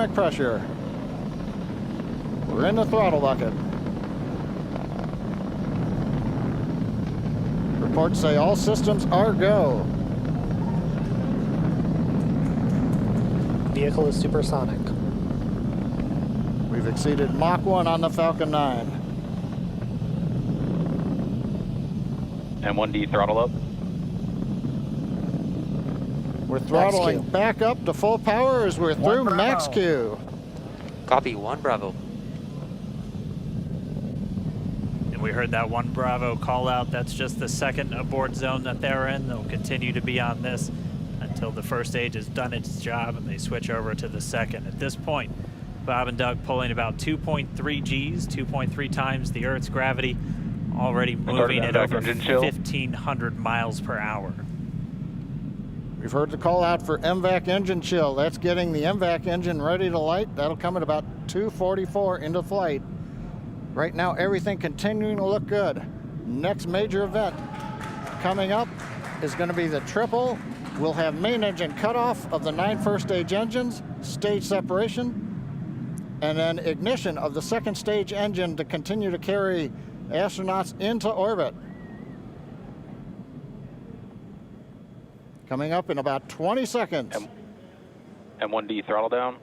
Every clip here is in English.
Pressure. We're in the throttle bucket. Reports say all systems are go. Vehicle is supersonic. We've exceeded Mach 1 on the Falcon 9. M1D throttle up. We're throttling back up to full power as we're through max Q. Copy, 1 Bravo. And we heard that 1 Bravo call out. That's just the second abort zone that they're in. They'll continue to be on this until the first stage has done its job and they switch over to the second. At this point, Bob and Doug pulling about 2.3 Gs, 2.3 times the Earth's gravity, already moving at over 1,500 miles per hour. We've heard the call out for MVAC engine chill. That's getting the MVAC engine ready to light. That'll come at about 2:44 into flight. Right now, everything continuing to look good. Next major event coming up is going to be the triple. We'll have main engine cutoff of the 9 first stage engines, stage separation, and then ignition of the second stage engine to continue to carry astronauts into orbit. Coming up in about 20 seconds. M1D throttle down.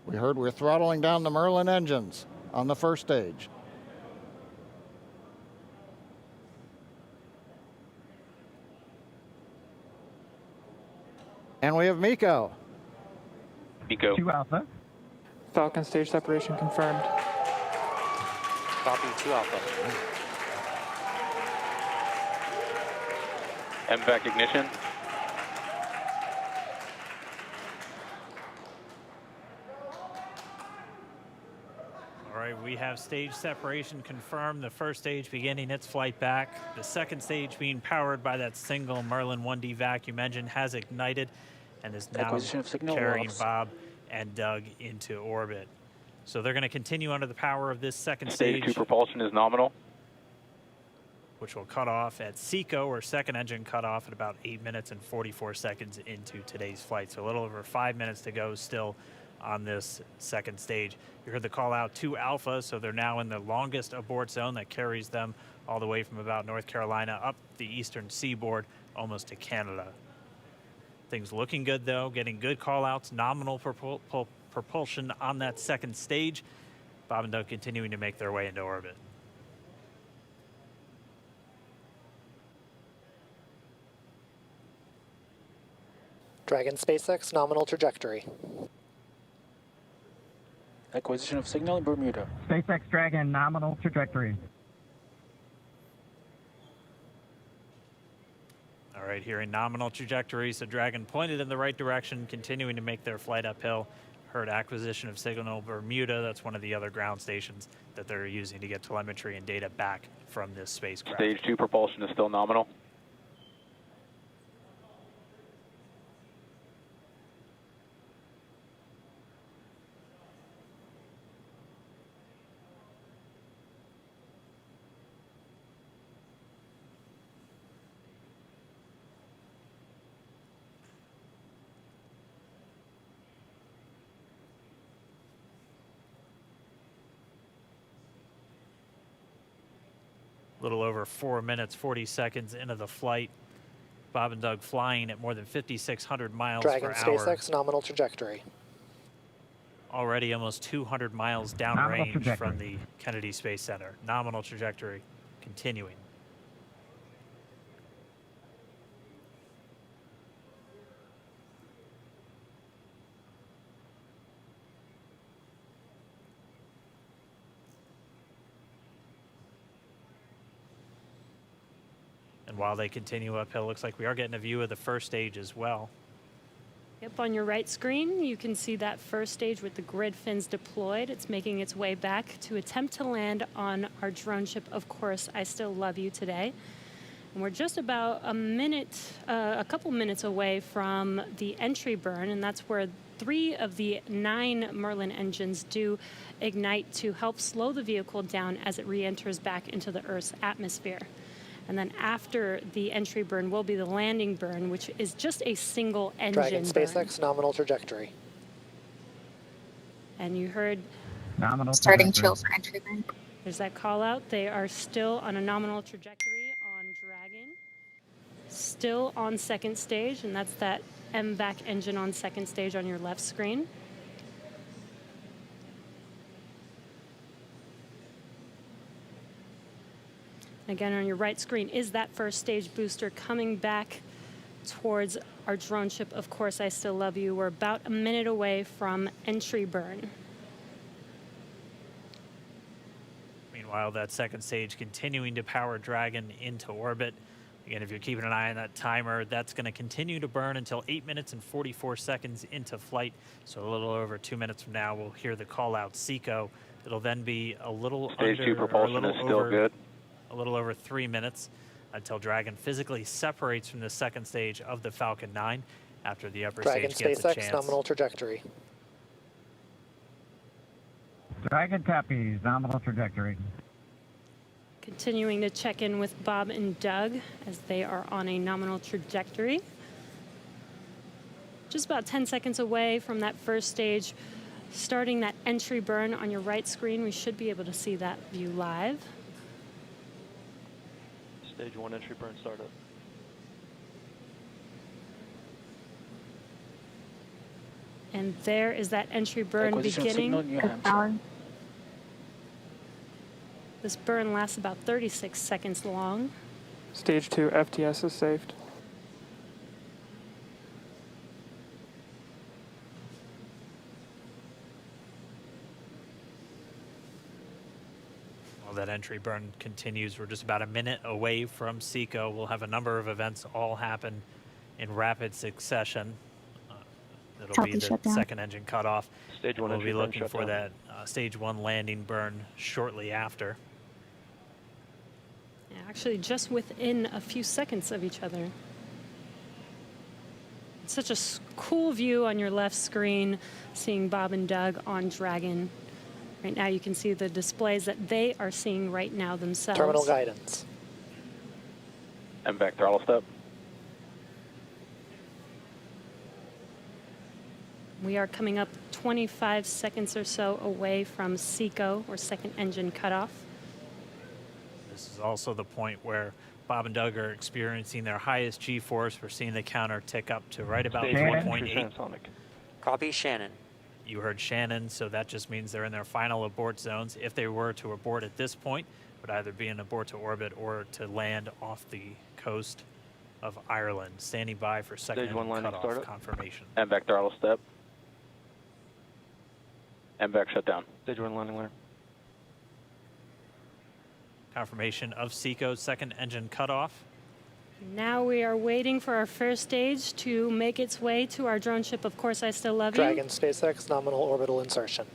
We heard we're throttling down the Merlin engines on the first stage. And we have MECO. MECO. 2 Alpha. Falcon stage separation confirmed. Copy, 2 Alpha. MVAC ignition. All right, we have stage separation confirmed. The first stage beginning its flight back. The second stage being powered by that single Merlin 1D vacuum engine has ignited and is now carrying Bob and Doug into orbit. So they're going to continue under the power of this second stage. Stage 2 propulsion is nominal, which will cut off at SECO, or second engine cutoff, at about 8 minutes and 44 seconds into today's flight. So a little over 5 minutes to go still on this second stage. You heard the call out 2 Alpha, so they're now in the longest abort zone that carries them all the way from about North Carolina up the eastern seaboard, almost to Canada. Things looking good though, getting good call outs, nominal propulsion on that second stage. Bob and Doug continuing to make their way into orbit. Dragon SpaceX nominal trajectory. Acquisition of signal in Bermuda. SpaceX Dragon nominal trajectory. All right, here in nominal trajectory, so Dragon pointed in the right direction, continuing to make their flight uphill. Heard acquisition of signal Bermuda. That's one of the other ground stations that they're using to get telemetry and data back from this spacecraft. Stage 2 propulsion is still nominal. A little over 4 minutes, 40 seconds into the flight. Bob and Doug flying at more than 5,600 miles Dragon per hour. SpaceX nominal trajectory. Already almost 200 miles downrange from the Kennedy Space Center. Nominal trajectory continuing. And while they continue uphill, looks like we are getting a view of the first stage as well. Yep, on your right screen, you can see that first stage with the grid fins deployed. It's making its way back to attempt to land on our drone ship, Of Course, I Still Love You Today. And we're just about a couple minutes away from the entry burn, and that's where 3 of the 9 Merlin engines do ignite to help slow the vehicle down as it re-enters back into the Earth's atmosphere. And then after the entry burn will be the landing burn, which is just a single engine Dragon burn. SpaceX nominal trajectory. And you heard Nominal Starting trajectory. chill for entry burn. there's that call out. They are still on a nominal trajectory on Dragon. Still on second stage, and that's that MVAC engine on second stage on your left screen. Again, on your right screen is that first stage booster coming back towards our drone ship. Of course, I still love you. We're about a minute away from entry burn. Meanwhile, that second stage continuing to power Dragon into orbit. Again, if you're keeping an eye on that timer, that's going to continue to burn until 8 minutes and 44 seconds into flight. So a little over 2 minutes from now, we'll hear the call out SECO. It'll then be a little Stage under, 2 propulsion is still good. a little over 3 minutes until Dragon physically separates from the second stage of the Falcon 9 after the upper Dragon stage gets a SpaceX chance. nominal trajectory. Dragon copies. Nominal trajectory. Continuing to check in with Bob and Doug as they are on a nominal trajectory. Just about 10 seconds away from that first stage, starting that entry burn on your right screen. We should be able to see that view live. Stage 1 entry burn startup. And there is that entry burn Acquisition of signal in beginning. your hands. Power. This burn lasts about 36 seconds long. Stage 2 FTS is saved. While that entry burn continues, we're just about a minute away from SECO. We'll have a number of events all happen in rapid succession. It'll Copy, be the shutdown. second engine cutoff. Stage 1 We'll entry be burn looking for shutdown. that stage 1 landing burn shortly after. Yeah, actually, just within a few seconds of each other. It's such a cool view on your left screen, seeing Bob and Doug on Dragon. Right now, you can see the displays that they are seeing right now themselves. Terminal guidance. MVAC throttle step. We are coming up 25 seconds or so away from SECO, or second engine cutoff. This is also the point where Bob and Doug are experiencing their highest G-force. We're seeing the counter tick up to right about Stage 1 entry 1.8. transonic. Copy Shannon. You heard Shannon, so that just means they're in their final abort zones. If they were to abort at this point, it would either be an abort to orbit or to land off the coast of Ireland. Standing by for second Stage 1 engine landing cutoff startup. confirmation. MVAC throttle step. MVAC shutdown. Stage 1 landing layer. Confirmation of SECO's second engine cutoff. Now we are waiting for our first stage to make its way to our drone ship. Of course, I still love Dragon you. SpaceX nominal orbital insertion.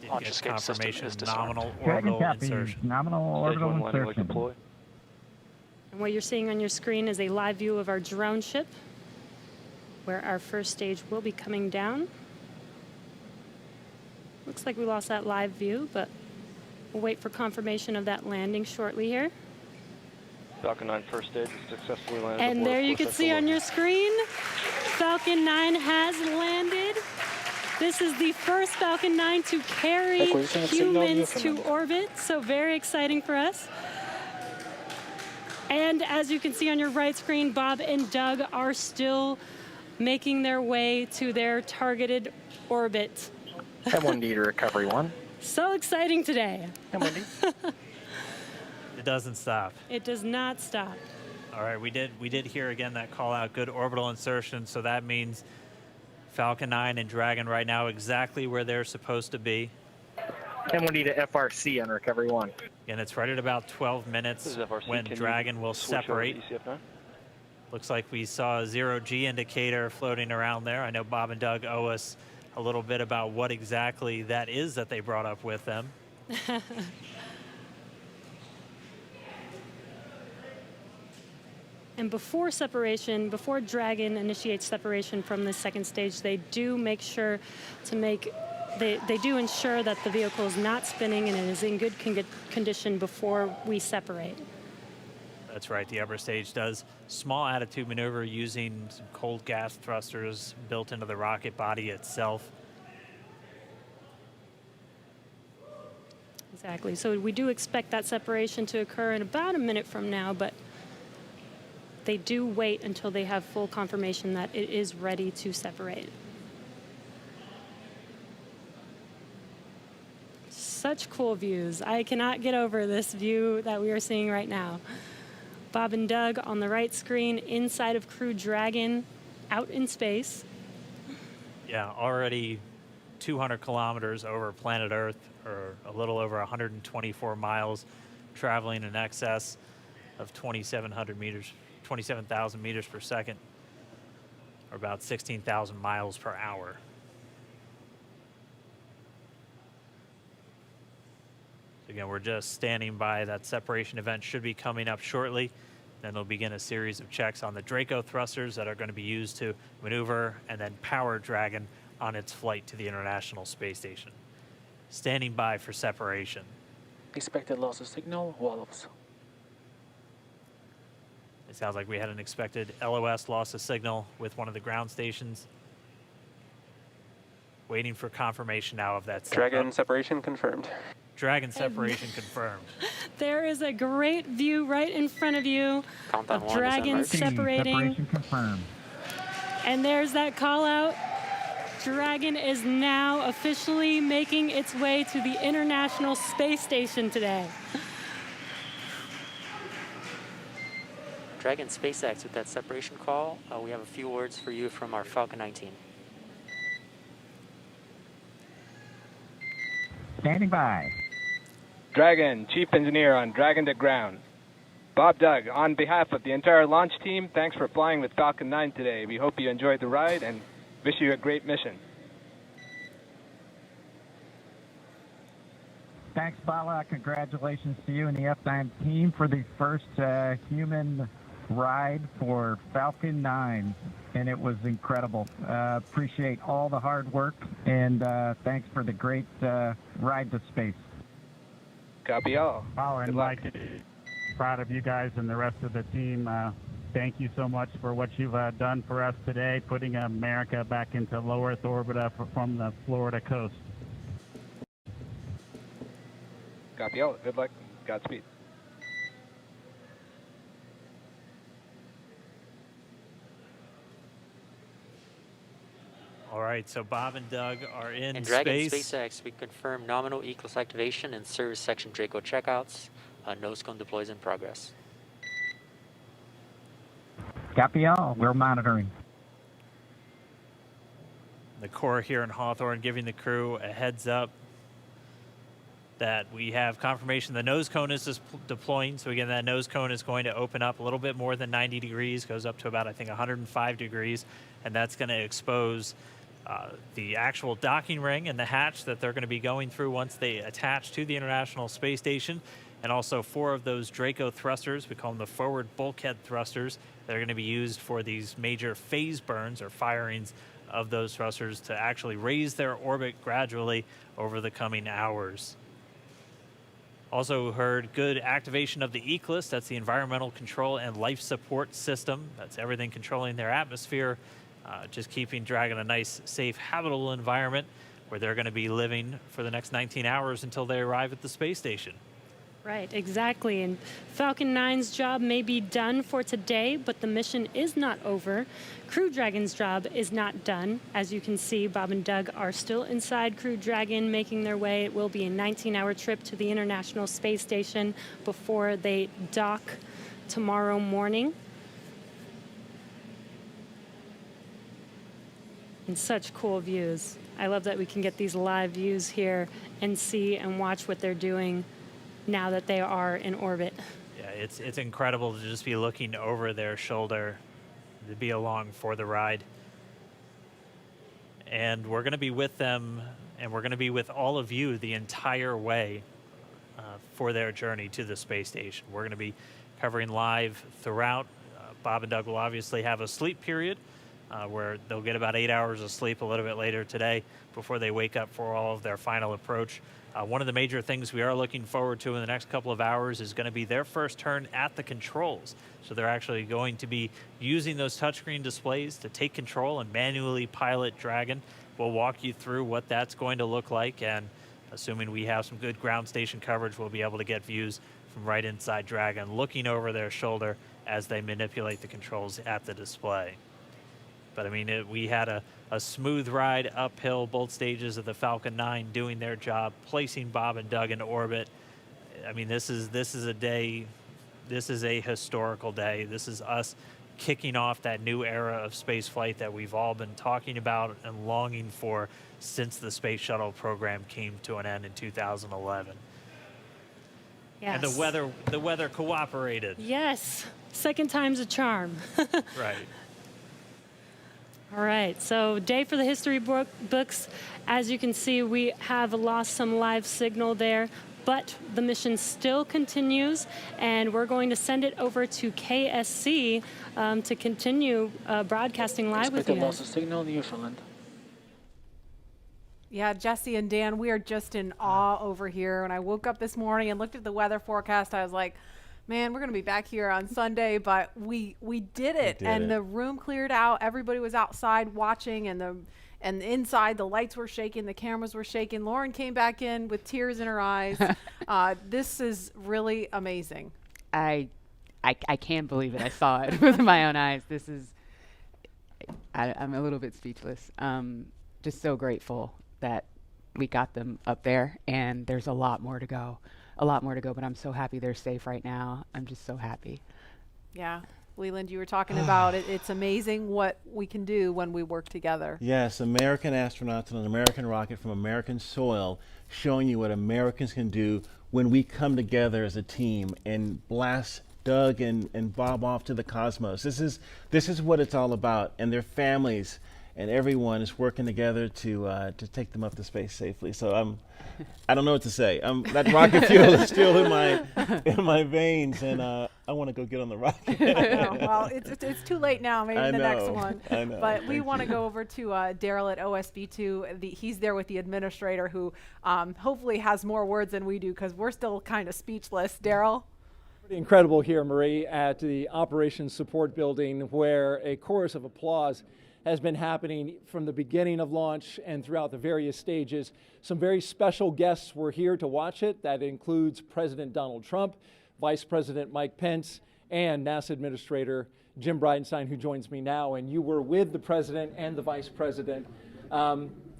Did Launch get escape system confirmation is disarmed. nominal Dragon orbital copies. insertion. Nominal Stage orbital 1 landing layer insertion. deploy. And what you're seeing on your screen is a live view of our drone ship, where our first stage will be coming down. Looks like we lost that live view, but we'll wait for confirmation of that landing shortly here. Falcon 9 first stage is successfully landed. And aboard there you course can see on your screen, Falcon 9 has landed. This is the first Falcon 9 to carry Acquisition of signal in humans to Newfoundland. orbit, so very exciting for us. And as you can see on your right screen, Bob and Doug are still making their way to their targeted orbit. M1D to recovery 1. So exciting today. M1D. It doesn't stop. It does not stop. All right, we did hear again that call out, good orbital insertion, so that means Falcon 9 and Dragon right now exactly where they're supposed to be. M1D to FRC on recovery 1. And it's right at about 12 This minutes is FRC. when Can you Dragon will switch over to separate. ECF9? Looks like we saw a 0G indicator floating around there. I know Bob and Doug owe us a little bit about what exactly that is that they brought up with them. And before separation, before Dragon initiates separation from the second stage, they do make sure to they do ensure that the vehicle is not spinning and it is in good condition before we separate. That's right. The upper stage does small attitude maneuver using some cold gas thrusters built into the rocket body itself. Exactly. So we do expect that separation to occur in about a minute from now, but they do wait until they have full confirmation that it is ready to separate. Such cool views. I cannot get over this view that we are seeing right now. Bob and Doug on the right screen inside of Crew Dragon out in space. Yeah, already 200 kilometers over planet Earth, or a little over 124 miles, traveling in excess of 2,700 meters, 27,000 meters per second, or about 16,000 miles per hour. Again, we're just standing by. That separation event should be coming up shortly. Then they'll begin a series of checks on the Draco thrusters that are going to be used to maneuver and then power Dragon on its flight to the International Space Station. Standing by for separation. Expected loss of signal, Wallops. It sounds like we had an expected LOS loss of signal with one of the ground stations. Waiting for confirmation now of that. Dragon separation confirmed. Dragon separation confirmed. There is a great view right in front of you Countdown of one, Dragon December. separating. Separation confirmed. And there's that call out. Dragon is now officially making its way to the International Space Station today. Dragon SpaceX with that separation call. We have a few words for you from our Falcon 9 team. Standing by. Dragon, Chief Engineer on Dragon to Ground. Bob Doug, on behalf of the entire launch team, thanks for flying with Falcon 9 today. We hope you enjoyed the ride and wish you a great mission. Thanks, Bala. Congratulations to you and the F9 team for the first human ride for Falcon 9. And it was incredible. Appreciate all the hard work, and thanks for the great ride to space. Copy all. Oh, Good and luck. Mike, proud of you guys and the rest of the team. Thank you so much for what you've done for us today, putting America back into low Earth orbit from the Florida coast. Copy all. Good luck. Godspeed. All right, so Bob and Doug are in And Dragon space. SpaceX, we confirm nominal ECLS activation and service section Draco checkouts. Nose cone deploys in progress. Copy all. We're monitoring. The Corps here in Hawthorne giving the crew a heads up that we have confirmation the nose cone is deploying. So again, that nose cone is going to open up a little bit more than 90 degrees, goes up to about, I think, 105 degrees, and that's going to expose the actual docking ring and the hatch that they're going to be going through once they attach to the International Space Station, and also 4 of those Draco thrusters, we call them the forward bulkhead thrusters, that are going to be used for these major phase burns or firings of those thrusters to actually raise their orbit gradually over the coming hours. Also heard good activation of the ECLS, that's the Environmental Control and Life Support System. That's everything controlling their atmosphere, just keeping Dragon a nice, safe, habitable environment where they're going to be living for the next 19 hours until they arrive at the space station. Right, exactly. And Falcon 9's job may be done for today, but the mission is not over. Crew Dragon's job is not done. As you can see, Bob and Doug are still inside Crew Dragon, making their way. It will be a 19-hour trip to the International Space Station before they dock tomorrow morning. And such cool views. I love that we can get these live views here and see and watch what they're doing now that they are in orbit. Yeah, it's incredible to just be looking over their shoulder, to be along for the ride. And we're going to be with them, and we're going to be with all of you the entire way for their journey to the space station. We're going to be covering live throughout. Bob and Doug will obviously have a sleep period, where they'll get about 8 hours of sleep a little bit later today before they wake up for all of their final approach. One of the major things we are looking forward to in the next couple of hours is going to be their first turn at the controls. So they're actually going to be using those touchscreen displays to take control and manually pilot Dragon. We'll walk you through what that's going to look like, and assuming we have some good ground station coverage, we'll be able to get views from right inside Dragon, looking over their shoulder as they manipulate the controls at the display. But I mean, we had a smooth ride uphill, both stages of the Falcon 9 doing their job, placing Bob and Doug in orbit. I mean, this is a day, this is a historical day. This is us kicking off that new era of space flight that we've all been talking about and longing for since the Space Shuttle program came to an end in 2011. Yes. And the weather cooperated. Yes, second time's a charm. Right. All right, so day for the history books. As you can see, we have lost some live signal there, but the mission still continues, and we're going to send it over to KSC to continue broadcasting live with Expected you. loss of signal, Newfoundland. Yeah, Jesse and Dan, we are just in awe over here. When I woke up this morning and looked at the weather forecast, I was like, man, we're going to be back here on Sunday, but we did it. The room cleared out. Everybody was outside watching, and inside the lights were shaking, the cameras were shaking. Lauren came back in with tears in her eyes. This is really amazing. I can't believe it. I saw it with my own eyes. This is, I'm a little bit speechless. Just so grateful that we got them up there, and there's a lot more to go. But I'm so happy they're safe right now. I'm just so happy. Yeah. Leland, you were talking about it. It's amazing what we can do when we work together. Yes, American astronauts on an American rocket from American soil, showing you what Americans can do when we come together as a team and blast Doug and Bob off to the cosmos. This is what it's all about, and their families and everyone is working together to take them up to space safely. So I don't know what to say. That rocket fuel is still in my veins, and I want to go get on the rocket. I know. Well, it's too late now. Maybe the next one. I know. But we want to go over to Daryl at OSB2. He's there with the administrator, who hopefully has more words than we do, because we're still kind of speechless. Daryl? Pretty incredible here, Marie, at the Operations Support Building, where a chorus of applause has been happening from the beginning of launch and throughout the various stages. Some very special guests were here to watch it. That includes President Donald Trump, Vice President Mike Pence, and NASA Administrator Jim Bridenstine, who joins me now. And you were with the President and the Vice President.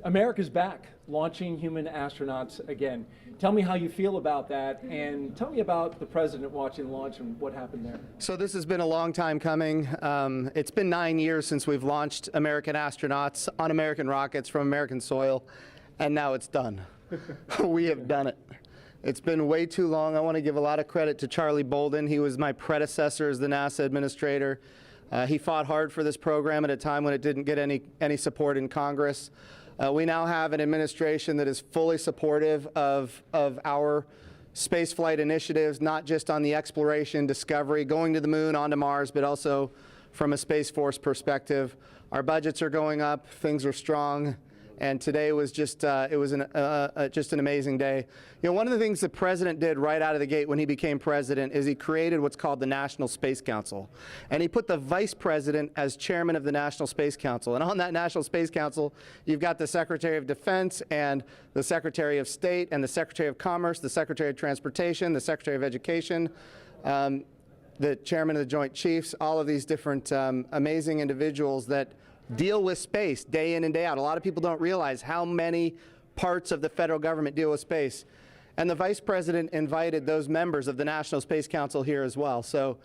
America's back, launching human astronauts again. Tell me how you feel about that, and tell me about the President watching the launch and what happened there. So this has been a long time coming. It's been 9 years since we've launched American astronauts on American rockets from American soil, and now it's done. We have done it. It's been way too long. I want to give a lot of credit to Charlie Bolden. He was my predecessor as the NASA administrator. He fought hard for this program at a time when it didn't get any support in Congress. We now have an administration that is fully supportive of our spaceflight initiatives, not just on the exploration, discovery, going to the moon, onto Mars, but also from a Space Force perspective. Our budgets are going up, things are strong, and today was just just an amazing day. You know, one of the things the President did right out of the gate when he became President is he created what's called the National Space Council, and he put the Vice President as chairman of the National Space Council. And on that National Space Council, you've got the Secretary of Defense and the Secretary of State and the Secretary of Commerce, the Secretary of Transportation, the Secretary of Education, the Chairman of the Joint Chiefs, all of these different amazing individuals that deal with space day in and day out. A lot of people don't realize how many parts of the federal government deal with space. And the Vice President invited those members of the National Space Council here as well. So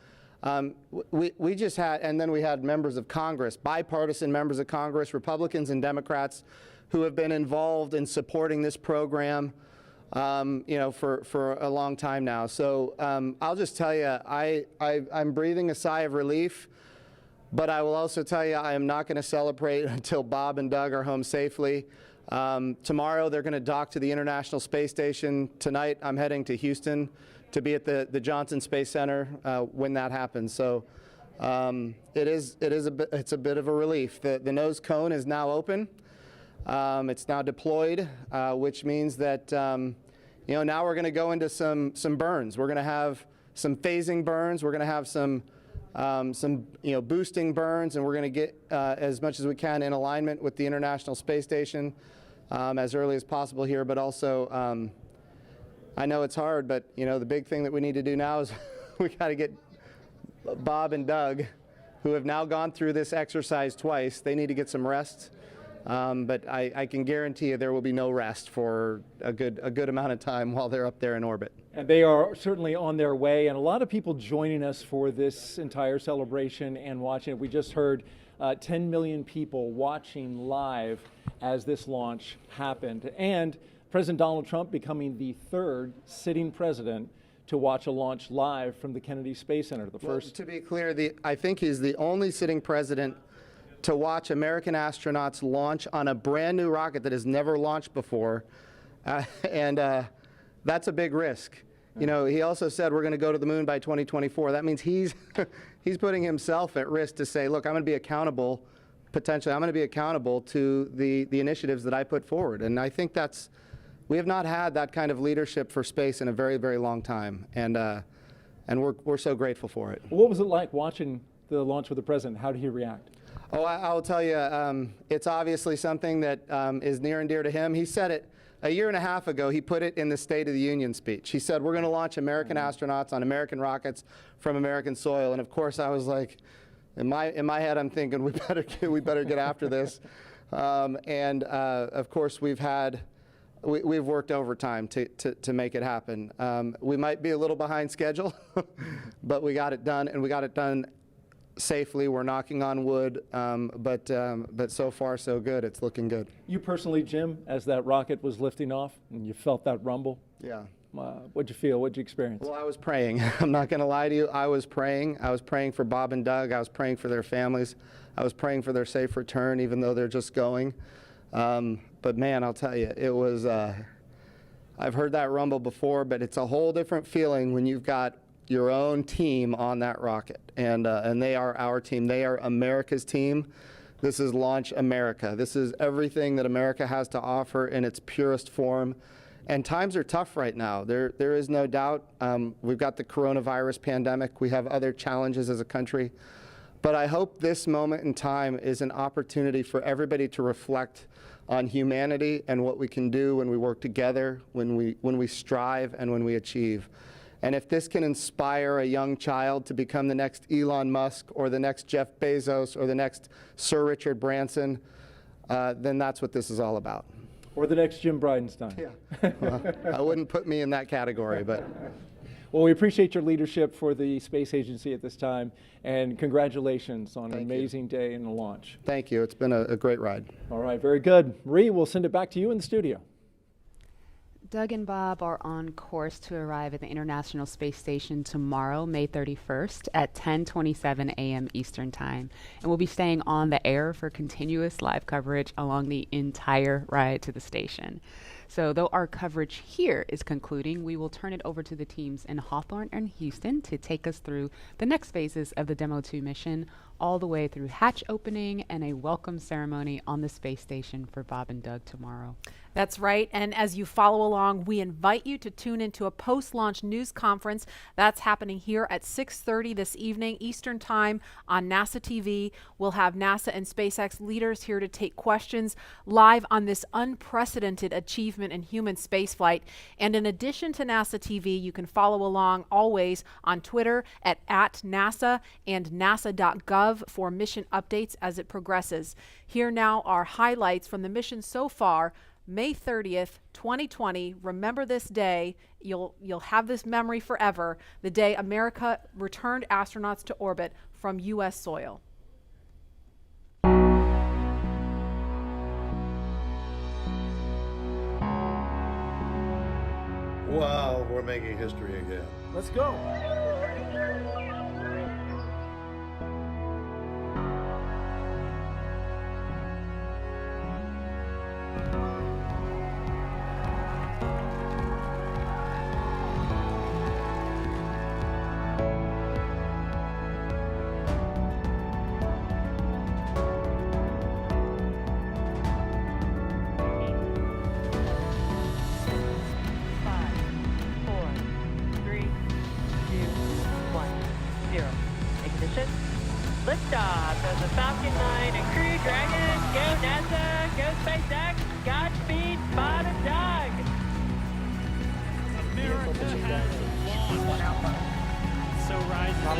we just had, and then we had members of Congress, bipartisan members of Congress, Republicans and Democrats, who have been involved in supporting this program you know, for a long time now. So I'll just tell you, I'm breathing a sigh of relief. But I will also tell you, I am not going to celebrate until Bob and Doug are home safely. Tomorrow, they're going to dock to the International Space Station. Tonight, I'm heading to Houston to be at the Johnson Space Center when that happens. So It's a bit of a relief. The nose cone is now open. It's now deployed, which means that now we're going to go into some burns. We're going to have some phasing burns. We're going to have some boosting burns, and we're going to get as much as we can in alignment with the International Space Station as early as possible here. But also, I know it's hard, but the big thing that we need to do now is we got to get Bob and Doug, who have now gone through this exercise twice. They need to get some rest. But I can guarantee you there will be no rest for a good amount of time while they're up there in orbit. And they are certainly on their way, and a lot of people joining us for this entire celebration and watching it. We just heard 10 million people watching live as this launch happened, and President Donald Trump becoming the third sitting president to watch a launch live from the Kennedy Space Center. The first. To be clear, I think he's the only sitting president to watch American astronauts launch on a brand new rocket that has never launched before, and that's a big risk. He also said we're going to go to the moon by 2024. That means he's putting himself at risk to say, look, I'm going to be accountable, potentially, I'm going to be accountable to the initiatives that I put forward. And I think we have not had that kind of leadership for space in a very, very long time, and we're so grateful for it. What was it like watching the launch with the president? How did he react? Oh, I'll tell you, it's obviously something that is near and dear to him. He said it a year and a half ago. He put it in the State of the Union speech. He said, we're going to launch American astronauts on American rockets from American soil. And of course, I was like, in my head, I'm thinking, we better get after this. Of course, we've worked overtime to make it happen. We might be a little behind schedule, but we got it done, and we got it done safely. We're knocking on wood, but so far so good. It's looking good. You personally, Jim, as that rocket was lifting off and you felt that rumble? Yeah. What'd you feel? What'd you experience? Well, I was praying. I'm not going to lie to you. I was praying. I was praying for Bob and Doug. I was praying for their families. I was praying for their safe return, even though they're just going. But man, I'll tell you, it was, I've heard that rumble before, but it's a whole different feeling when you've got your own team on that rocket, and they are our team. They are America's team. This is Launch America. This is everything that America has to offer in its purest form. And times are tough right now. There is no doubt. We've got the coronavirus pandemic. We have other challenges as a country. But I hope this moment in time is an opportunity for everybody to reflect on humanity and what we can do when we work together, when we strive, and when we achieve. And if this can inspire a young child to become the next Elon Musk or the next Jeff Bezos or the next Sir Richard Branson, then that's what this is all about. Or the next Jim Bridenstine. Yeah. Well, I wouldn't put me in that category, but. Well, we appreciate your leadership for the space agency at this time, and congratulations on an amazing day in the launch. Thank you. It's been a great ride. All right, very good. Marie, we'll send it back to you in the studio. Doug and Bob are on course to arrive at the International Space Station tomorrow, May 31st at 10:27 a.m. Eastern Time. And we'll be staying on the air for continuous live coverage along the entire ride to the station. So though our coverage here is concluding, we will turn it over to the teams in Hawthorne and Houston to take us through the next phases of the Demo 2 mission, all the way through hatch opening and a welcome ceremony on the space station for Bob and Doug tomorrow. That's right. And as you follow along, we invite you to tune into a post-launch news conference that's happening here at 6:30 this evening Eastern Time on NASA TV. We'll have NASA and SpaceX leaders here to take questions live on this unprecedented achievement in human spaceflight. And in addition to NASA TV, you can follow along always on Twitter at @NASA and nasa.gov for mission updates as it progresses. Here now are highlights from the mission so far. May 30th, 2020. Remember this day. You'll have this memory forever. The day America returned astronauts to orbit from U.S. soil. Wow, we're making history again. Let's go.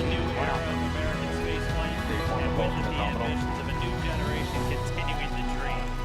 a new era of American spaceflight, and with it, the ambitions of a new generation continuing the dream.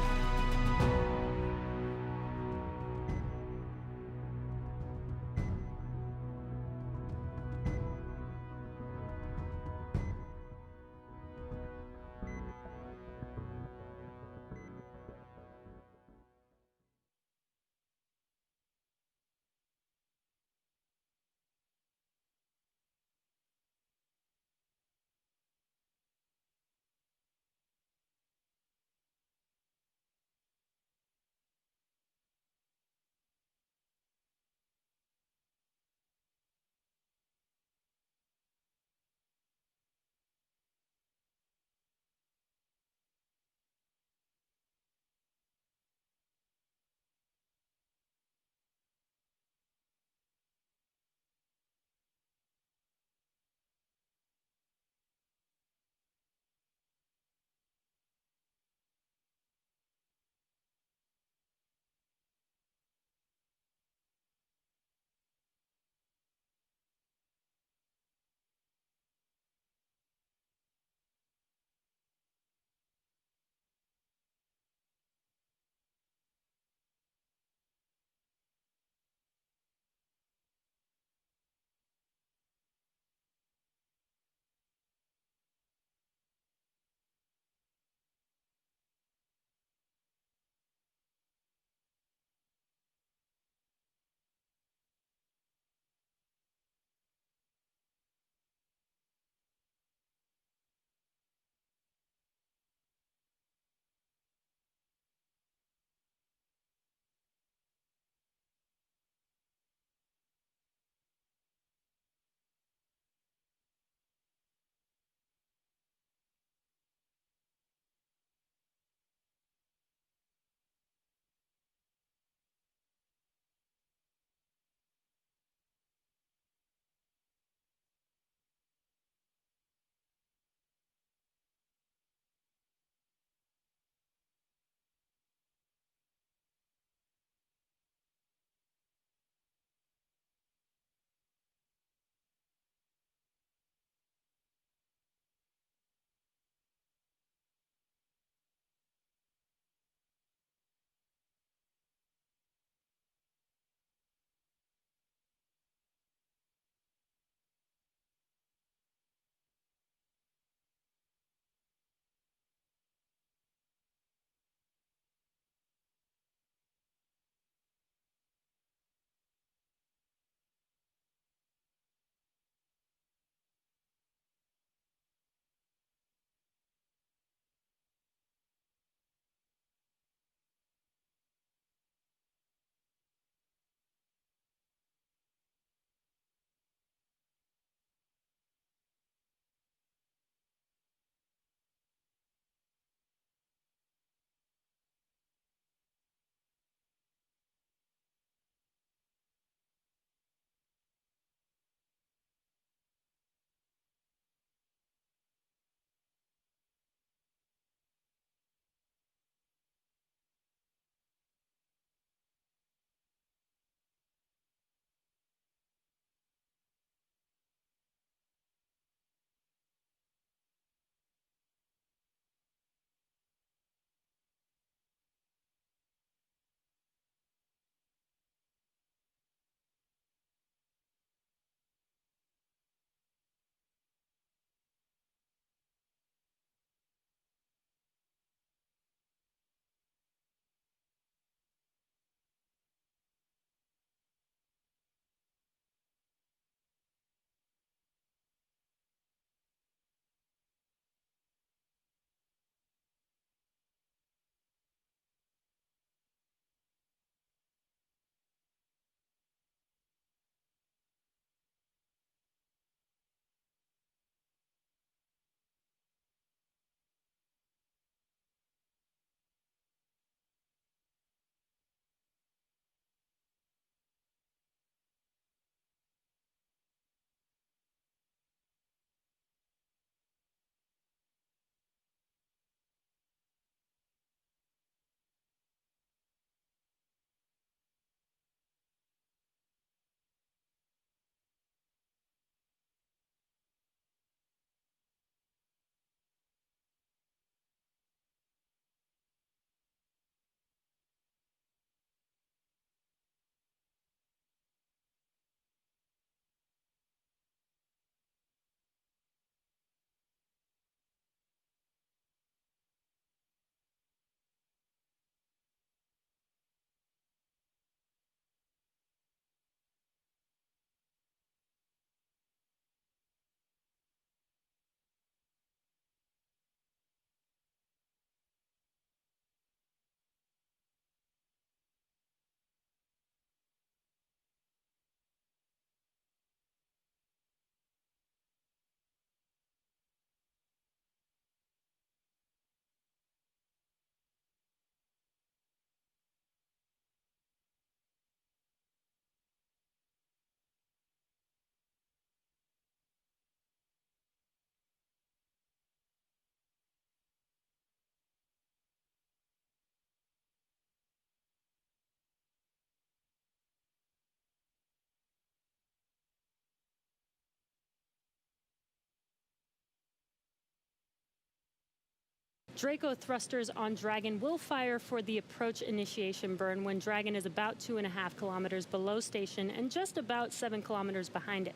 Draco thrusters on Dragon will fire for the approach initiation burn when Dragon is about 2.5 kilometers below station and just about 7 kilometers behind it.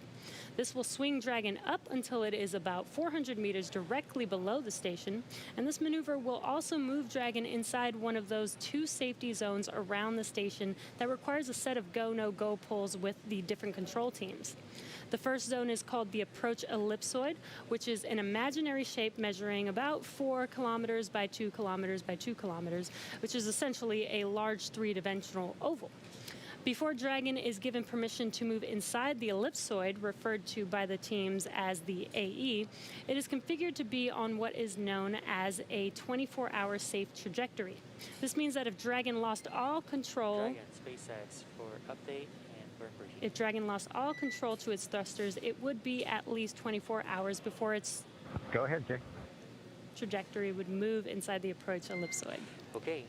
This will swing Dragon up until it is about 400 meters directly below the station, and this maneuver will also move Dragon inside one of those 2 safety zones around the station that requires a set of go, no-go polls with the different control teams. The first zone is called the approach ellipsoid, which is an imaginary shape measuring about 4 kilometers by 2 kilometers by 2 kilometers, which is essentially a large 3-dimensional oval. Before Dragon is given permission to move inside the ellipsoid, referred to by the teams as the AE, it is configured to be on what is known as a 24-hour safe trajectory. This means that if Dragon lost all control... Dragon, SpaceX for update and burn briefing. If Dragon lost all control to its thrusters, it would be at least 24 hours before its... Go ahead, Jay. ...trajectory would move inside the approach ellipsoid. Okay.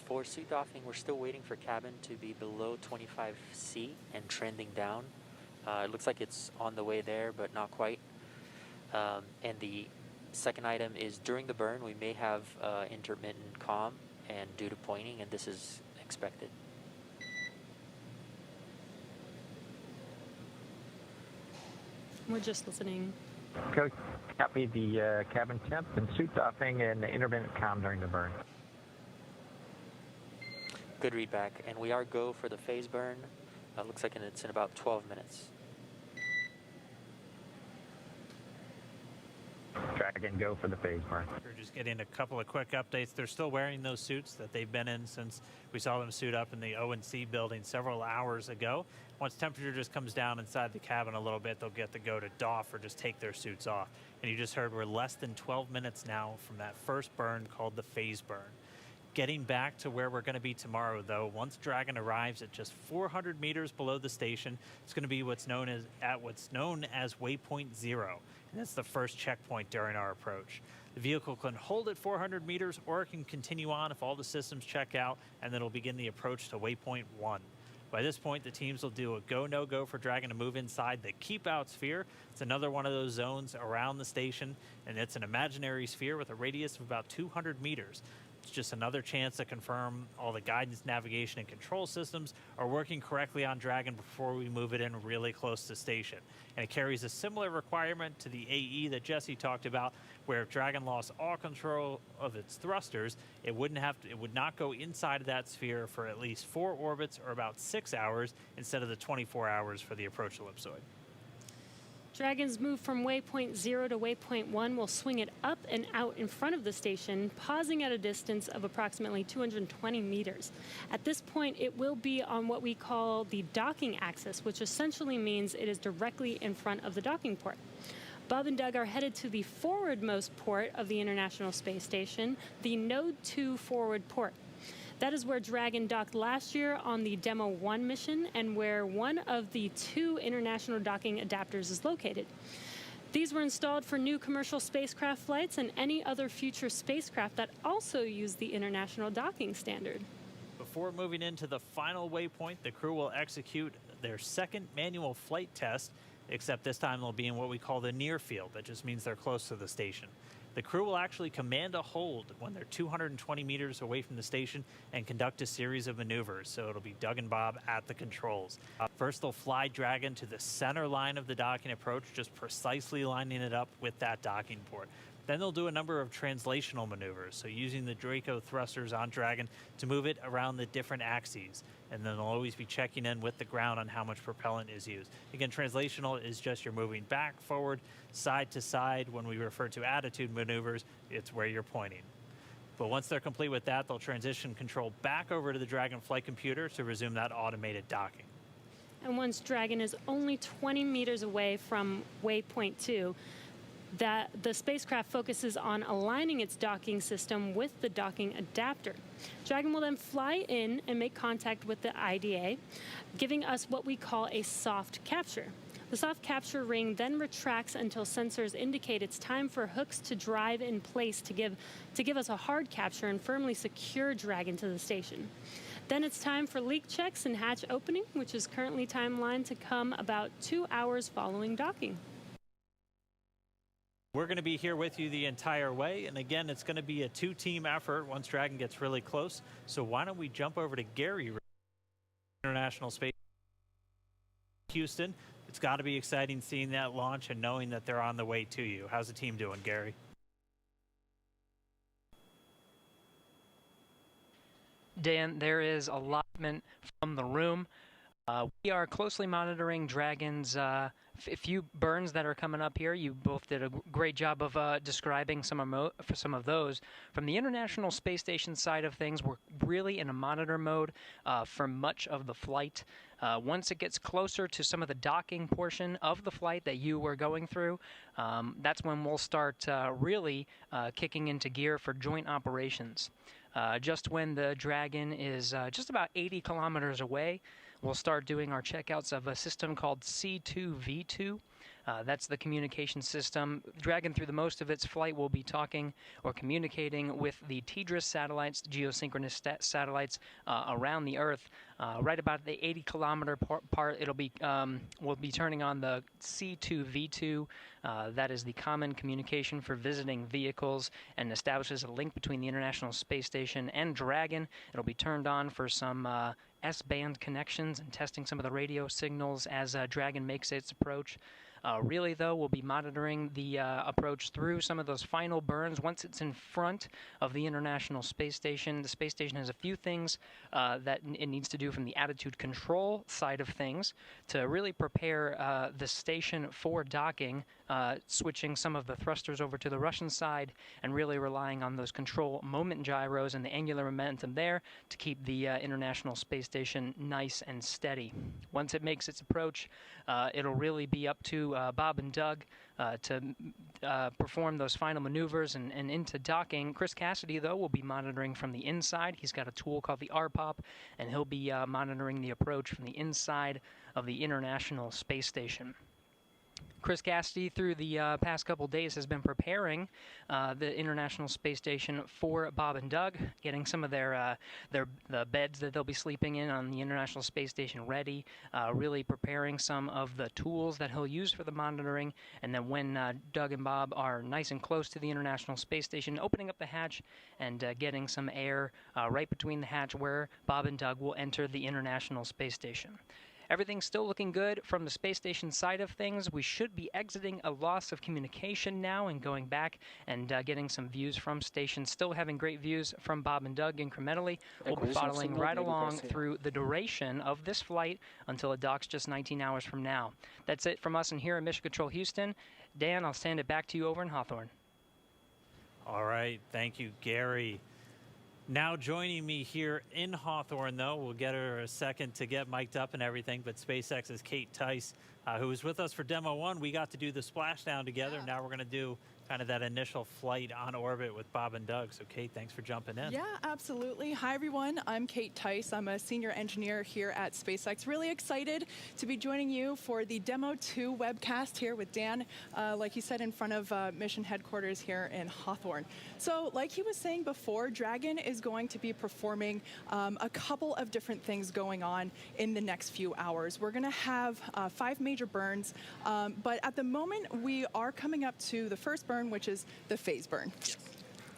For suit doffing, we're still waiting for cabin to be below 25C and trending down. It looks like it's on the way there, but not quite. And the second item is during the burn, we may have intermittent comm and due to pointing, and this is expected. We're just listening. Coach, copy the cabin temp and suit doffing and intermittent comm during the burn. Good readback, and we are go for the phase burn. Looks like it's in about 12 minutes. Dragon, go for the phase burn. We're just getting a couple of quick updates. They're still wearing those suits that they've been in since we saw them suit up in the O&C building several hours ago. Once temperature just comes down inside the cabin a little bit, they'll get to go to doff or just take their suits off. And you just heard we're less than 12 minutes now from that first burn called the phase burn. Getting back to where we're going to be tomorrow, though, once Dragon arrives at just 400 meters below the station, it's going to be what's known as waypoint 0, and that's the first checkpoint during our approach. The vehicle can hold at 400 meters, or it can continue on if all the systems check out, and then it'll begin the approach to waypoint 1. By this point, the teams will do a go, no-go for Dragon to move inside the keep-out sphere. It's another one of those zones around the station, and it's an imaginary sphere with a radius of about 200 meters. It's just another chance to confirm all the guidance, navigation, and control systems are working correctly on Dragon before we move it in really close to station. And it carries a similar requirement to the AE that Jesse talked about, where if Dragon lost all control of its thrusters, it would not go inside of that sphere for at least 4 orbits or about 6 hours instead of the 24 hours for the approach ellipsoid. Dragon's move from waypoint 0 to waypoint 1 will swing it up and out in front of the station, pausing at a distance of approximately 220 meters. At this point, it will be on what we call the docking axis, which essentially means it is directly in front of the docking port. Bob and Doug are headed to the forwardmost port of the International Space Station, the Node 2 forward port. That is where Dragon docked last year on the Demo 1 mission and where one of the 2 international docking adapters is located. These were installed for new commercial spacecraft flights and any other future spacecraft that also use the international docking standard. Before moving into the final waypoint, the crew will execute their second manual flight test, except this time they'll be in what we call the near field. That just means they're close to the station. The crew will actually command a hold when they're 220 meters away from the station and conduct a series of maneuvers. So it'll be Doug and Bob at the controls. First, they'll fly Dragon to the center line of the docking approach, just precisely lining it up with that docking port. Then they'll do a number of translational maneuvers, so using the Draco thrusters on Dragon to move it around the different axes. And then they'll always be checking in with the ground on how much propellant is used. Again, translational is just you're moving back, forward, side to side. When we refer to attitude maneuvers, it's where you're pointing. But once they're complete with that, they'll transition control back over to the Dragon flight computer to resume that automated docking. And once Dragon is only 20 meters away from waypoint 2, that the spacecraft focuses on aligning its docking system with the docking adapter. Dragon will then fly in and make contact with the IDA, giving us what we call a soft capture. The soft capture ring then retracts until sensors indicate it's time for hooks to drive in place to give us a hard capture and firmly secure Dragon to the station. Then it's time for leak checks and hatch opening, which is currently timelined to come about 2 hours following docking. We're going to be here with you the entire way. And again, it's going to be a two-team effort once Dragon gets really close. So why don't we jump over to Gary, International Space Houston. It's got to be exciting seeing that launch and knowing that they're on the way to you. How's the team doing, Gary? Dan, there is allotment from the room. We are closely monitoring Dragon's few burns that are coming up here. You both did a great job of describing some of those. From the International Space Station side of things, we're really in a monitor mode for much of the flight. Once it gets closer to some of the docking portion of the flight that you were going through, that's when we'll start really kicking into gear for joint operations. Just when the Dragon is just about 80 kilometers away, we'll start doing our checkouts of a system called C2V2. That's the communication system. Dragon, through the most of its flight, will be talking or communicating with the TDRS satellites, geosynchronous satellites around the Earth. Right about the 80-kilometer part, it'll be we'll be turning on the C2V2. That is the common communication for visiting vehicles and establishes a link between the International Space Station and Dragon. It'll be turned on for some S-band connections and testing some of the radio signals as Dragon makes its approach. Really, though, we'll be monitoring the approach through some of those final burns once it's in front of the International Space Station. The space station has a few things that it needs to do from the attitude control side of things to really prepare the station for docking, switching some of the thrusters over to the Russian side and really relying on those control moment gyros and the angular momentum there to keep the International Space Station nice and steady. Once it makes its approach, it'll really be up to Bob and Doug to perform those final maneuvers and into docking. Chris Cassidy, though, will be monitoring from the inside. He's got a tool called the RPOP, and he'll be monitoring the approach from the inside of the International Space Station. Chris Cassidy, through the past couple days, has been preparing the International Space Station for Bob and Doug, getting some of the beds that they'll be sleeping in on the International Space Station ready, really preparing some of the tools that he'll use for the monitoring, and then when Doug and Bob are nice and close to the International Space Station, opening up the hatch and getting some air right between the hatch where Bob and Doug will enter the International Space Station. Everything's still looking good from the space station side of things. We should be exiting a loss of communication now and going back and getting some views from stations. Still having great views from Bob and Doug incrementally. We'll be following right along through the duration of this flight until it docks just 19 hours from now. That's it from us in here in Mission Control Houston. Dan, I'll send it back to you over in Hawthorne. All right. Thank you, Gary. Now joining me here in Hawthorne, though, we'll get her a second to get mic'd up and everything, but SpaceX's Kate Tice, who was with us for Demo 1, we got to do the splashdown together. Now we're going to do kind of that initial flight on orbit with Bob and Doug. So, Kate, thanks for jumping in. Yeah, absolutely. Hi, everyone. I'm Kate Tice. I'm a senior engineer here at SpaceX. Really excited to be joining you for the Demo 2 webcast here with Dan, like he said, in front of mission headquarters here in Hawthorne. So, like he was saying before, Dragon is going to be performing a couple of different things going on in the next few hours. We're going to have 5 major burns, but at the moment, we are coming up to the first burn, which is the phase burn. Yes.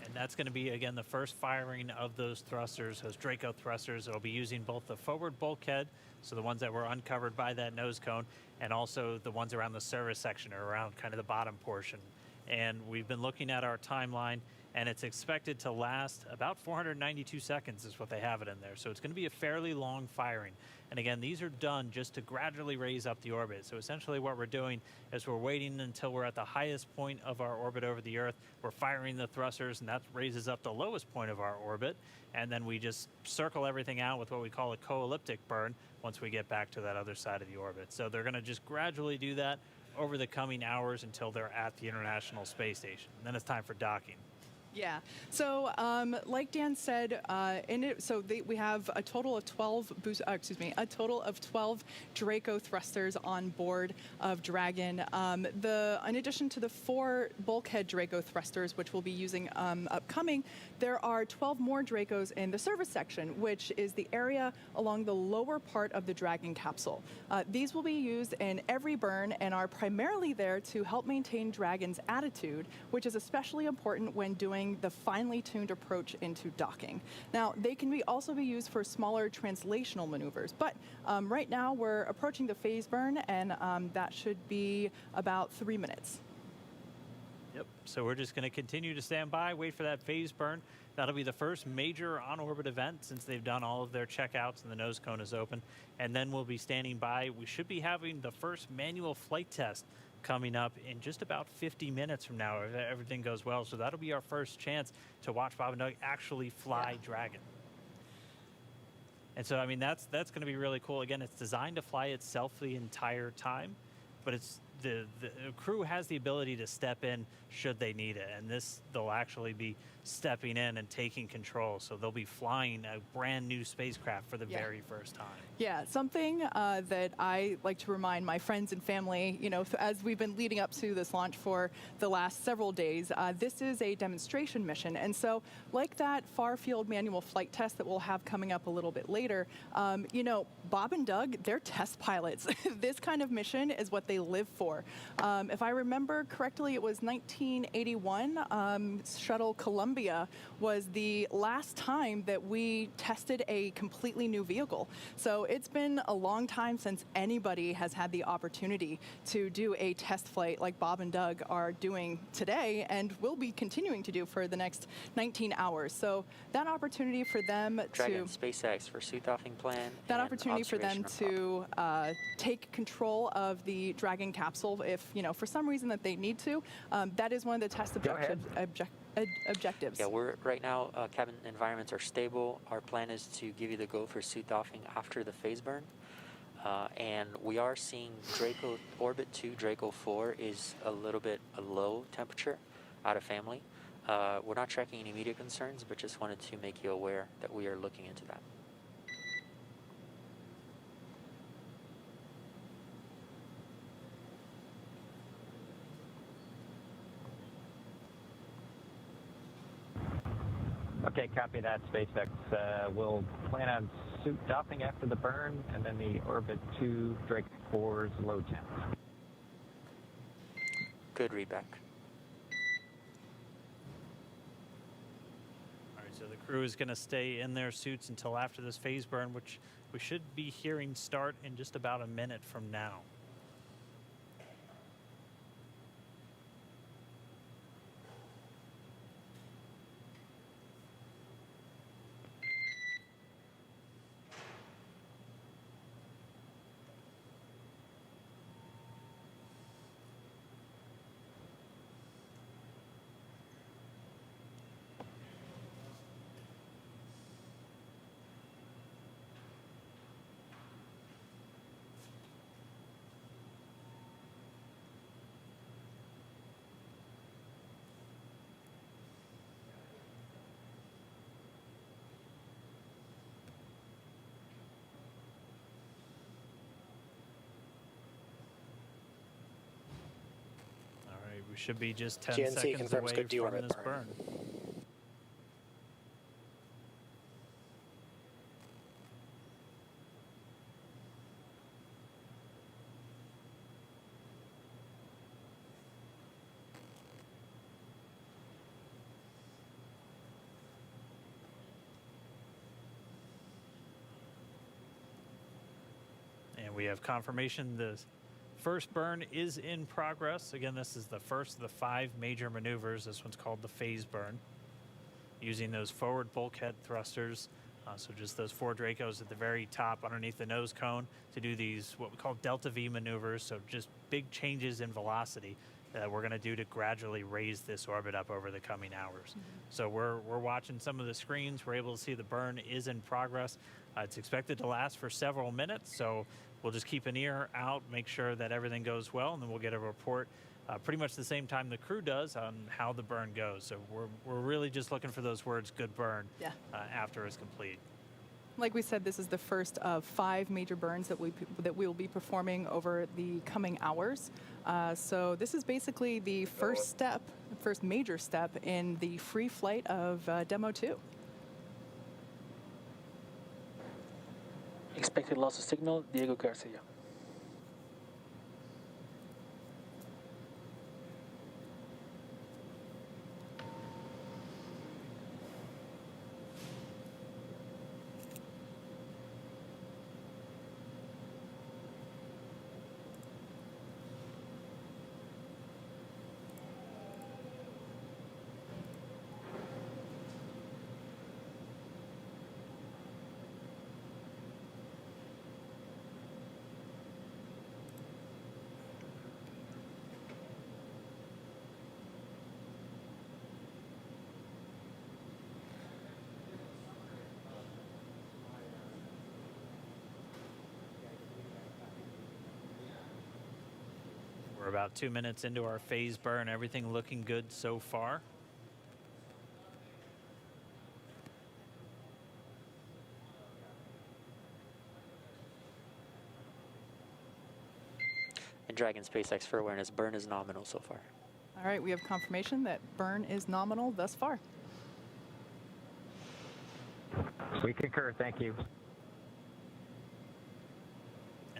And that's going to be, again, the first firing of those thrusters, those Draco thrusters. It'll be using both the forward bulkhead, so the ones that were uncovered by that nose cone, and also the ones around the service section or around kind of the bottom portion. And we've been looking at our timeline, and it's expected to last about 492 seconds is what they have it in there. So it's going to be a fairly long firing. And again, these are done just to gradually raise up the orbit. So essentially what we're doing is we're waiting until we're at the highest point of our orbit over the Earth. We're firing the thrusters, and that raises up the lowest point of our orbit. And then we just circle everything out with what we call a co-elliptic burn once we get back to that other side of the orbit. So they're going to just gradually do that over the coming hours until they're at the International Space Station. And then it's time for docking. Yeah. So, like Dan said, we have a total of 12 a total of 12 Draco thrusters on board of Dragon. In addition to the 4 bulkhead Draco thrusters, which we'll be using upcoming, there are 12 more Dracos in the service section, which is the area along the lower part of the Dragon capsule. These will be used in every burn and are primarily there to help maintain Dragon's attitude, which is especially important when doing the finely tuned approach into docking. Now, they can also be used for smaller translational maneuvers, but right now we're approaching the phase burn, and that should be about 3 minutes. Yep. So we're just going to continue to stand by, wait for that phase burn. That'll be the first major on-orbit event since they've done all of their checkouts and the nose cone is open. And then we'll be standing by. We should be having the first manual flight test coming up in just about 50 minutes from now if everything goes well. So that'll be our first chance to watch Bob and Doug actually fly Dragon. And so, I mean, that's going to be really cool. Again, it's designed to fly itself the entire time, but it's the crew has the ability to step in should they need it. And they'll actually be stepping in and taking control. So they'll be flying a brand new spacecraft for the very first time. Yeah, something that I like to remind my friends and family, as we've been leading up to this launch for the last several days, this is a demonstration mission. And so like that far field manual flight test that we'll have coming up a little bit later, Bob and Doug, they're test pilots. This kind of mission is what they live for. If I remember correctly, it was 1981, Shuttle Columbia was the last time that we tested a completely new vehicle. So it's been a long time since anybody has had the opportunity to do a test flight like Bob and Doug are doing today and will be continuing to do for the next 19 hours. So that opportunity for them Dragon SpaceX for suit doffing plan. That opportunity for them to take control of the Dragon capsule if, for some reason that they need to, that is one of the test objectives. Yeah, right now, cabin environments are stable. Our plan is to give you the go for suit doffing after the phase burn. And we are seeing Draco Orbit 2, Draco 4 is a little bit a low temperature out of family. We're not tracking any immediate concerns, but just wanted to make you aware that we are looking into that. Okay, copy that, SpaceX. We'll plan on suit doffing after the burn, and then the Orbit 2 Drake 4's low temp. Good readback. All right, so the crew is going to stay in their suits until after this phase burn, which we should be hearing start in just about a minute from now. We should be just 10 GNC seconds confirms away good from deorbit this burn. burn. And we have confirmation the first burn is in progress. Again, this is the first of the 5 major maneuvers. This one's called the phase burn, using those forward bulkhead thrusters. So just those 4 Dracos at the very top underneath the nose cone to do these what we call delta V maneuvers. So just big changes in velocity that we're going to do to gradually raise this orbit up over the coming hours. So we're watching some of the screens. We're able to see the burn is in progress. It's expected to last for several minutes. So we'll just keep an ear out, make sure that everything goes well, and then we'll get a report pretty much the same time the crew does on how the burn goes. So we're really just looking for those words, good burn, after it's complete. Like we said, this is the first of 5 major burns that we will be performing over the coming hours. So this is basically the first major step in the free flight of Demo 2. Expected loss of signal, Diego Garcia. We're about 2 minutes into our phase burn. Everything looking good so far. And Dragon SpaceX for awareness, burn is nominal so far. All right, we have confirmation that burn is nominal thus far. We concur. Thank you.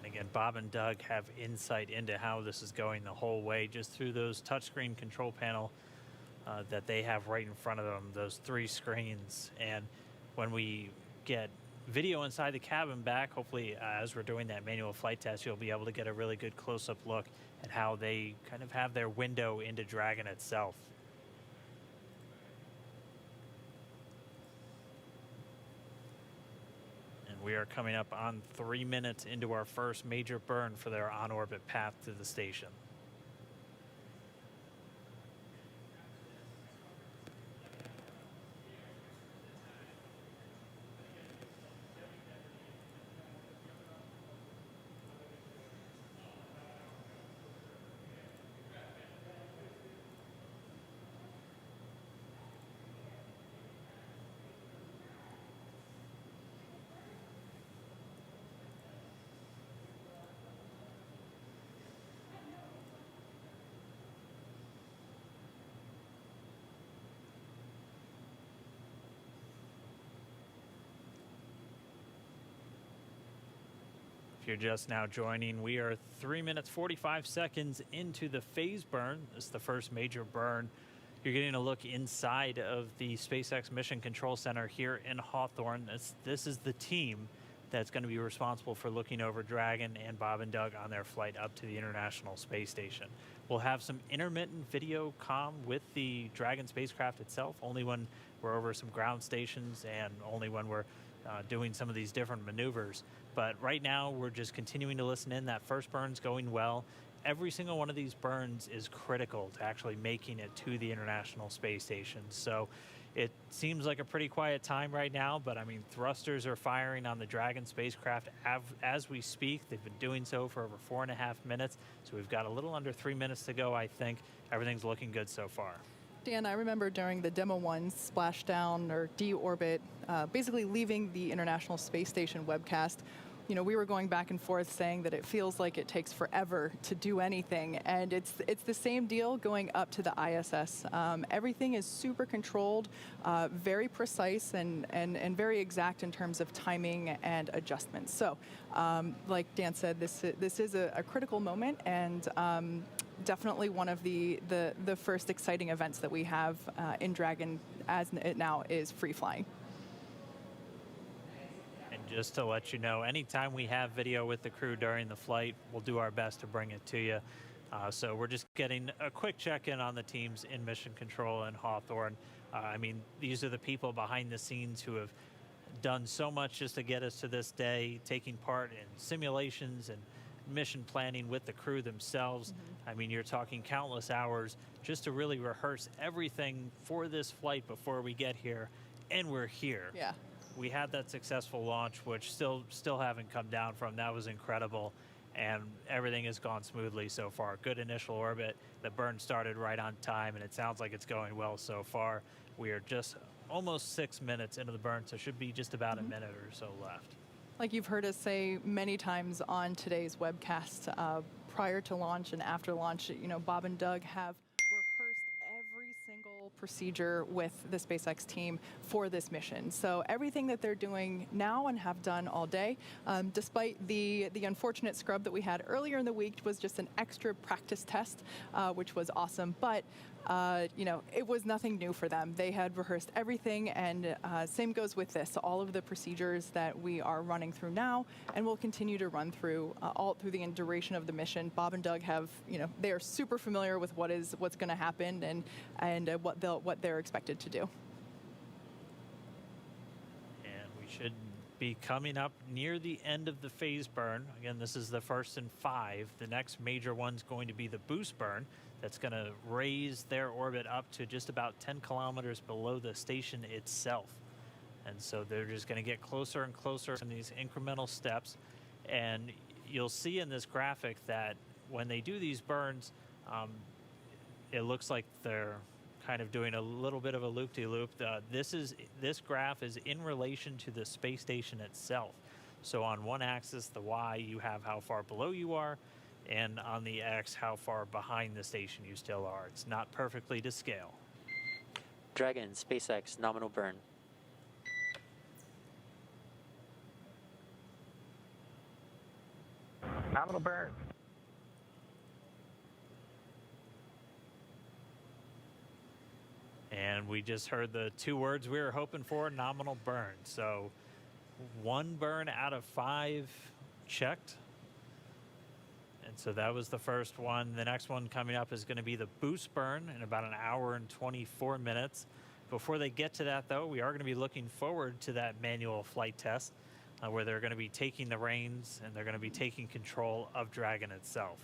Again, Bob and Doug have insight into how this is going the whole way just through those touchscreen control panel that they have right in front of them, those 3 screens. And when we get video inside the cabin back, hopefully as we're doing that manual flight test, you'll be able to get a really good close-up look at how they kind of have their window into Dragon itself. We are coming up on 3 minutes into our first major burn for their on-orbit path to the station. If you're just now joining, we are 3 minutes 45 seconds into the phase burn. This is the first major burn. You're getting a look inside of the SpaceX Mission Control Center here in Hawthorne. This is the team that's going to be responsible for looking over Dragon and Bob and Doug on their flight up to the International Space Station. We'll have some intermittent video comm with the Dragon spacecraft itself, only when we're over some ground stations and only when we're doing some of these different maneuvers. But right now, we're just continuing to listen in. That first burn's going well. Every single one of these burns is critical to actually making it to the International Space Station. So it seems like a pretty quiet time right now, but I mean, thrusters are firing on the Dragon spacecraft as we speak. They've been doing so for over 4.5 minutes. So we've got a little under 3 minutes to go, I think. Everything's looking good so far. Dan, I remember during the Demo 1 splashdown or deorbit, basically leaving the International Space Station webcast, you know, we were going back and forth saying that it feels like it takes forever to do anything, and it's the same deal going up to the ISS. Everything is super controlled, very precise, and very exact in terms of timing and adjustments. So, like Dan said, this is a critical moment, and definitely one of the first exciting events that we have in Dragon, as it now is free flying. Just to let you know, anytime we have video with the crew during the flight, we'll do our best to bring it to you. So we're just getting a quick check-in on the teams in Mission Control and Hawthorne. I mean, these are the people behind the scenes who have done so much just to get us to this day, taking part in simulations and mission planning with the crew themselves. I mean, you're talking countless hours just to really rehearse everything for this flight before we get here, and we're here. We had that successful launch, which still haven't come down from. That was incredible. and everything has gone smoothly so far. Good initial orbit. The burn started right on time, and it sounds like it's going well so far. We are just almost 6 minutes into the burn, so should be just about a minute or so left. Like you've heard us say many times on today's webcast, prior to launch and after launch, you know, Bob and Doug have rehearsed every single procedure with the SpaceX team for this mission. So everything that they're doing now and have done all day, despite the unfortunate scrub that we had earlier in the week, was just an extra practice test, which was awesome. But you know, it was nothing new for them. They had rehearsed everything, and same goes with this. All of the procedures that we are running through now, and will continue to run through all through the duration of the mission. Bob and Doug have, you know, they are super familiar with what's going to happen and what they're expected to do. And we should be coming up near the end of the phase burn. Again, this is the first in 5. The next major one's going to be the boost burn. That's going to raise their orbit up to just about 10 kilometers below the station itself. And so they're just going to get closer and closer in these incremental steps. And you'll see in this graphic that when they do these burns, it looks like they're kind of doing a little bit of a loop-de-loop. This graph is in relation to the space station itself. So on one axis, the Y, you have how far below you are, and on the X, how far behind the station you still are. It's not perfectly to scale. Dragon, SpaceX, nominal burn. Nominal burn. And we just heard the 2 words we were hoping for, nominal burn. So 1 burn out of 5 checked. And so that was the first one. The next one coming up is going to be the boost burn in about an hour and 24 minutes. Before they get to that, though, we are going to be looking forward to that manual flight test where they're going to be taking the reins and they're going to be taking control of Dragon itself.